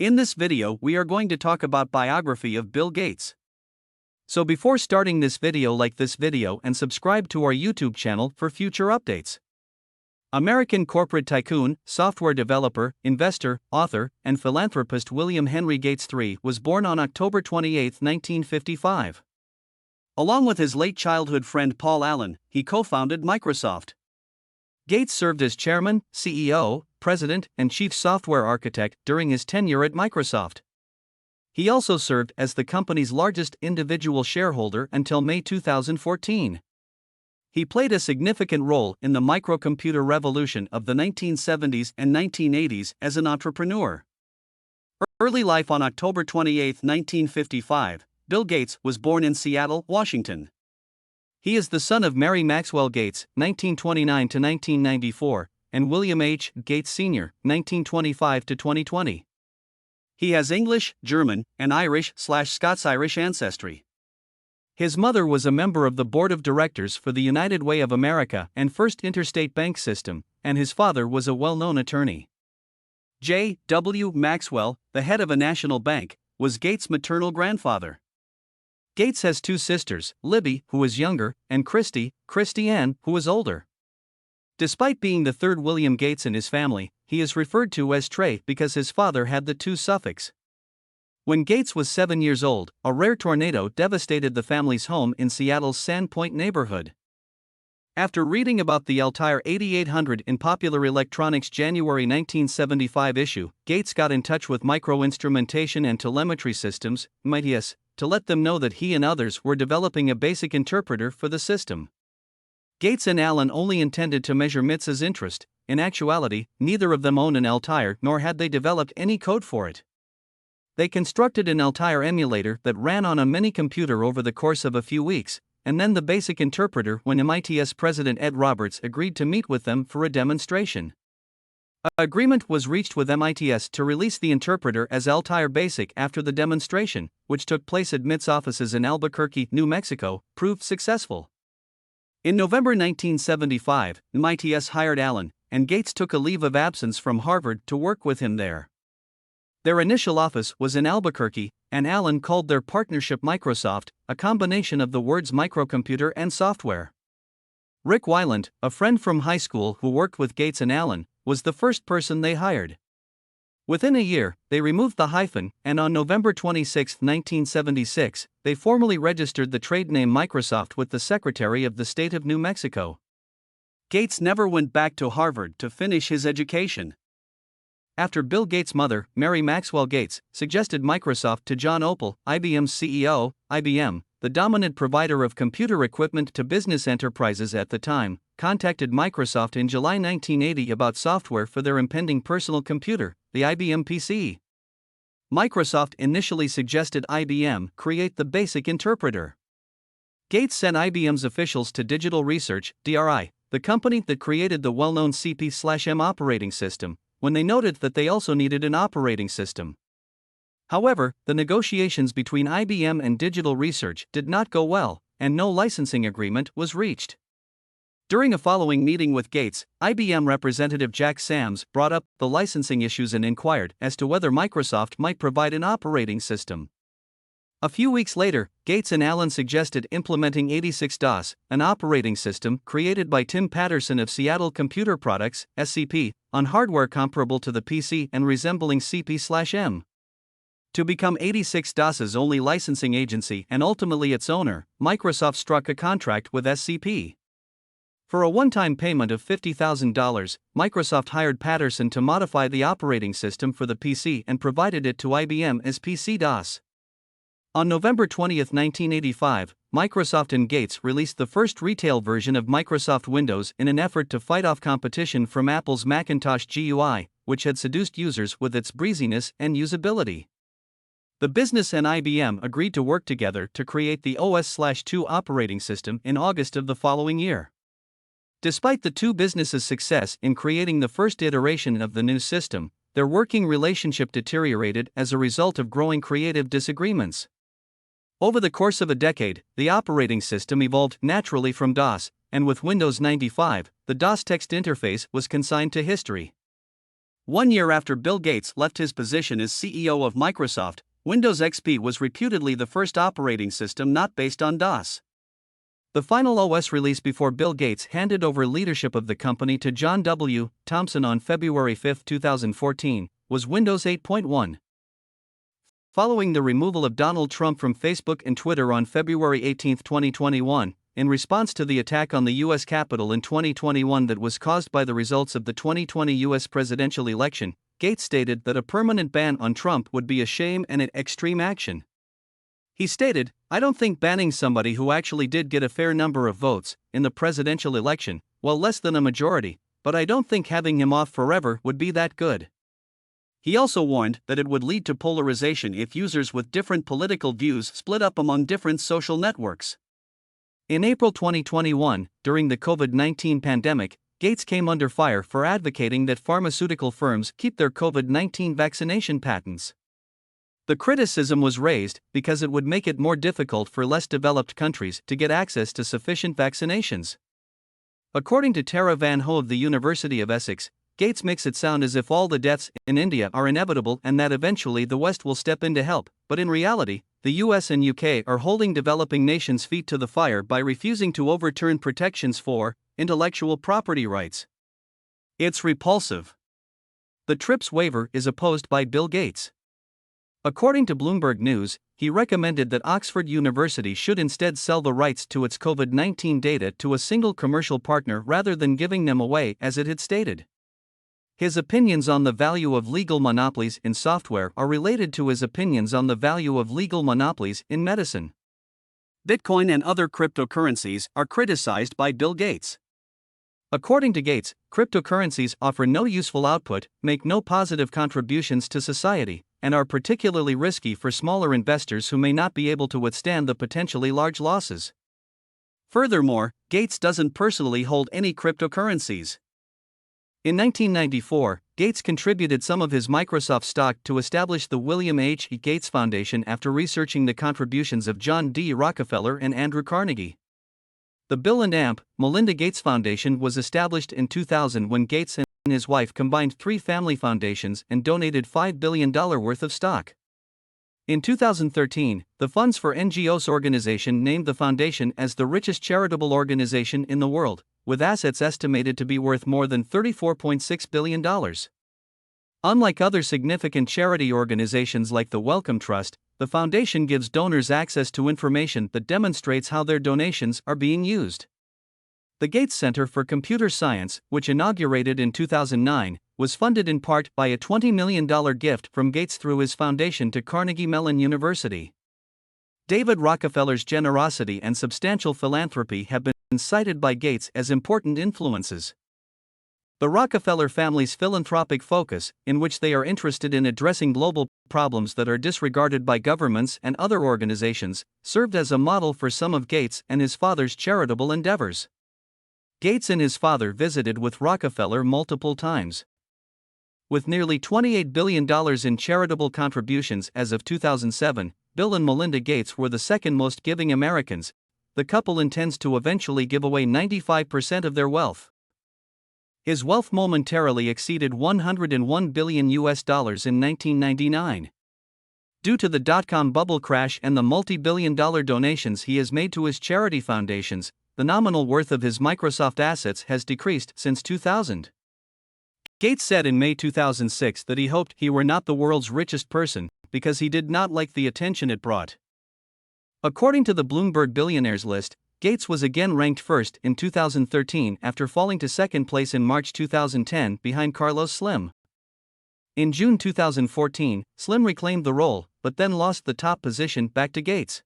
In this video, we are going to talk about biography of Bill Gates. So before starting this video, like this video and subscribe to our YouTube channel for future updates. American corporate tycoon, software developer, investor, author, and philanthropist William Henry Gates III was born on October 28, 1955. Along with his late childhood friend Paul Allen, he co-founded Microsoft. Gates served as chairman, CEO, president, and chief software architect during his tenure at Microsoft. He also served as the company's largest individual shareholder until May 2014. He played a significant role in the microcomputer revolution of the 1970s and 1980s as an entrepreneur. Early life. On October 28, 1955, Bill Gates was born in Seattle, Washington. He is the son of Mary Maxwell Gates, 1929 to 1994, and William H. Gates Sr., 1925 to 2020. He has English, German, and Irish/Scots-Irish ancestry. His mother was a member of the board of directors for the United Way of America and First Interstate Bank System, and his father was a well-known attorney. J. W. Maxwell, the head of a national bank, was Gates' maternal grandfather. Gates has two sisters, Libby, who is younger, and Christiane, who is older. Despite being the third William Gates in his family, he is referred to as Trey because his father had the two suffix. When Gates was 7 years old, a rare tornado devastated the family's home in Seattle's Sandpoint neighborhood. After reading about the Altair 8800 in Popular Electronics' January 1975 issue, Gates got in touch with Microinstrumentation and Telemetry Systems, MITS, to let them know that he and others were developing a basic interpreter for the system. Gates and Allen only intended to measure MITS's interest. In actuality, neither of them owned an Altair nor had they developed any code for it. They constructed an Altair emulator that ran on a mini-computer over the course of a few weeks, and then the basic interpreter when MITS President Ed Roberts agreed to meet with them for a demonstration. An agreement was reached with MITS to release the interpreter as Altair Basic after the demonstration, which took place at MITS offices in Albuquerque, New Mexico, proved successful. In November 1975, MITS hired Allen, and Gates took a leave of absence from Harvard to work with him there. Their initial office was in Albuquerque, and Allen called their partnership Microsoft, a combination of the words microcomputer and software. Rick Weiland, a friend from high school who worked with Gates and Allen, was the first person they hired. Within a year, they removed the hyphen, and on November 26, 1976, they formally registered the trade name Microsoft with the Secretary of the State of New Mexico. Gates never went back to Harvard to finish his education. After Bill Gates' mother, Mary Maxwell Gates, suggested Microsoft to John Opel, IBM's CEO, IBM, the dominant provider of computer equipment to business enterprises at the time, contacted Microsoft in July 1980 about software for their impending personal computer, the IBM PC. Microsoft initially suggested IBM create the basic interpreter. Gates sent IBM's officials to Digital Research, DRI, the company that created the well-known CP/M operating system, when they noted that they also needed an operating system. However, the negotiations between IBM and Digital Research did not go well, and no licensing agreement was reached. During a following meeting with Gates, IBM representative Jack Sams brought up the licensing issues and inquired as to whether Microsoft might provide an operating system. A few weeks later, Gates and Allen suggested implementing 86-DOS, an operating system created by Tim Patterson of Seattle Computer Products, SCP, on hardware comparable to the PC and resembling CP/M. To become 86-DOS's only licensing agency and ultimately its owner, Microsoft struck a contract with SCP. For a one-time payment of $50,000, Microsoft hired Patterson to modify the operating system for the PC and provided it to IBM as PC-DOS. On November 20, 1985, Microsoft and Gates released the first retail version of Microsoft Windows in an effort to fight off competition from Apple's Macintosh GUI, which had seduced users with its breeziness and usability. The business and IBM agreed to work together to create the OS/2 operating system in August of the following year. Despite the two businesses' success in creating the first iteration of the new system, their working relationship deteriorated as a result of growing creative disagreements. Over the course of a decade, the operating system evolved naturally from DOS, and with Windows 95, the DOS text interface was consigned to history. 1 year after Bill Gates left his position as CEO of Microsoft, Windows XP was reputedly the first operating system not based on DOS. The final OS release before Bill Gates handed over leadership of the company to John W. Thompson on February 5, 2014, was Windows 8.1. Following the removal of Donald Trump from Facebook and Twitter on February 18, 2021, in response to the attack on the U.S. Capitol in 2021 that was caused by the results of the 2020 U.S. presidential election, Gates stated that a permanent ban on Trump would be a shame and an extreme action. He stated, "I don't think banning somebody who actually did get a fair number of votes in the presidential election, well, less than a majority, but I don't think having him off forever would be that good." He also warned that it would lead to polarization if users with different political views split up among different social networks. In April 2021, during the COVID-19 pandemic, Gates came under fire for advocating that pharmaceutical firms keep their COVID-19 vaccination patents. The criticism was raised because it would make it more difficult for less developed countries to get access to sufficient vaccinations. According to Tara Van Ho of the University of Essex, Gates makes it sound as if all the deaths in India are inevitable and that eventually the West will step in to help, but in reality, the US and UK are holding developing nations' feet to the fire by refusing to overturn protections for intellectual property rights. It's repulsive. The TRIPS waiver is opposed by Bill Gates. According to Bloomberg News, he recommended that Oxford University should instead sell the rights to its COVID-19 data to a single commercial partner rather than giving them away as it had stated. His opinions on the value of legal monopolies in software are related to his opinions on the value of legal monopolies in medicine. Bitcoin and other cryptocurrencies are criticized by Bill Gates. According to Gates, cryptocurrencies offer no useful output, make no positive contributions to society, and are particularly risky for smaller investors who may not be able to withstand the potentially large losses. Furthermore, Gates doesn't personally hold any cryptocurrencies. In 1994, Gates contributed some of his Microsoft stock to establish the William H. Gates Foundation after researching the contributions of John D. Rockefeller and Andrew Carnegie. The Bill and Melinda Gates Foundation was established in 2000 when Gates and his wife combined 3 family foundations and donated $5 billion worth of stock. In 2013, the Funds for NGOs organization named the foundation as the richest charitable organization in the world, with assets estimated to be worth more than $34.6 billion. Unlike other significant charity organizations like the Wellcome Trust, the foundation gives donors access to information that demonstrates how their donations are being used. The Gates Center for Computer Science, which inaugurated in 2009, was funded in part by a $20 million gift from Gates through his foundation to Carnegie Mellon University. David Rockefeller's generosity and substantial philanthropy have been cited by Gates as important influences. The Rockefeller family's philanthropic focus, in which they are interested in addressing global problems that are disregarded by governments and other organizations, served as a model for some of Gates and his father's charitable endeavors. Gates and his father visited with Rockefeller multiple times. With nearly $28 billion in charitable contributions as of 2007, Bill and Melinda Gates were the second most giving Americans. The couple intends to eventually give away 95% of their wealth. His wealth momentarily exceeded $101 billion in 1999. Due to the dot-com bubble crash and the multi-billion-dollar donations he has made to his charity foundations, the nominal worth of his Microsoft assets has decreased since 2000. Gates said in May 2006 that he hoped he were not the world's richest person, because he did not like the attention it brought. According to the Bloomberg Billionaires list, Gates was again ranked first in 2013 after falling to second place in March 2010 behind Carlos Slim. In June 2014, Slim reclaimed the role, but then lost the top position back to Gates.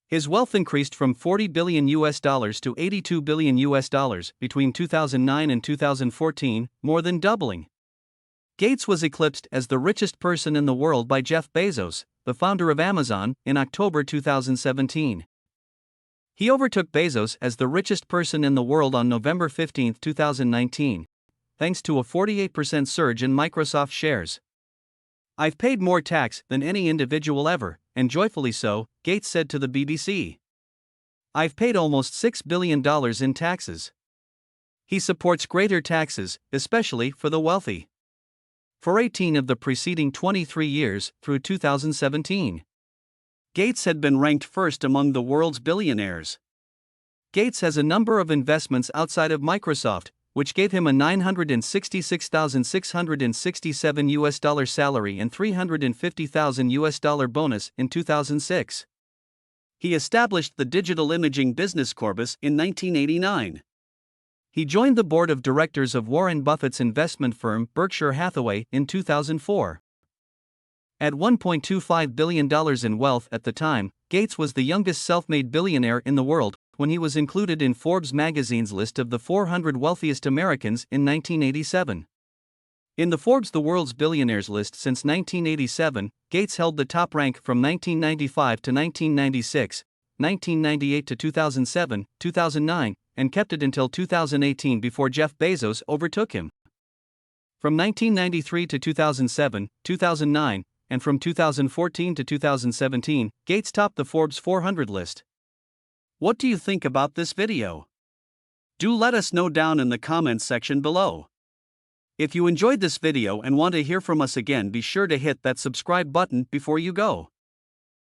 His wealth increased from $40 billion to $82 billion between 2009 and 2014, more than doubling. Gates was eclipsed as the richest person in the world by Jeff Bezos, the founder of Amazon, in October 2017. He overtook Bezos as the richest person in the world on November 15, 2019, thanks to a 48% surge in Microsoft shares. "I've paid more tax than any individual ever, and joyfully so," Gates said to the BBC. "I've paid almost $6 billion in taxes." He supports greater taxes, especially for the wealthy. for 18 of the preceding 23 years, through 2017. Gates had been ranked first among the world's billionaires. Gates has a number of investments outside of Microsoft, which gave him a $966,667 salary and $350,000 bonus in 2006. He established the digital imaging business Corbis in 1989. He joined the board of directors of Warren Buffett's investment firm Berkshire Hathaway in 2004. At $1.25 billion in wealth at the time, Gates was the youngest self-made billionaire in the world when he was included in Forbes magazine's list of the 400 wealthiest Americans in 1987. In the Forbes The World's Billionaires list since 1987, Gates held the top rank from 1995 to 1996, 1998 to 2007, 2009, and kept it until 2018 before Jeff Bezos overtook him. From 1993 to 2007, 2009, and from 2014 to 2017, Gates topped the Forbes 400 list. What do you think about this video? Do let us know down in the comments section below. If you enjoyed this video and want to hear from us again, be sure to hit that subscribe button before you go.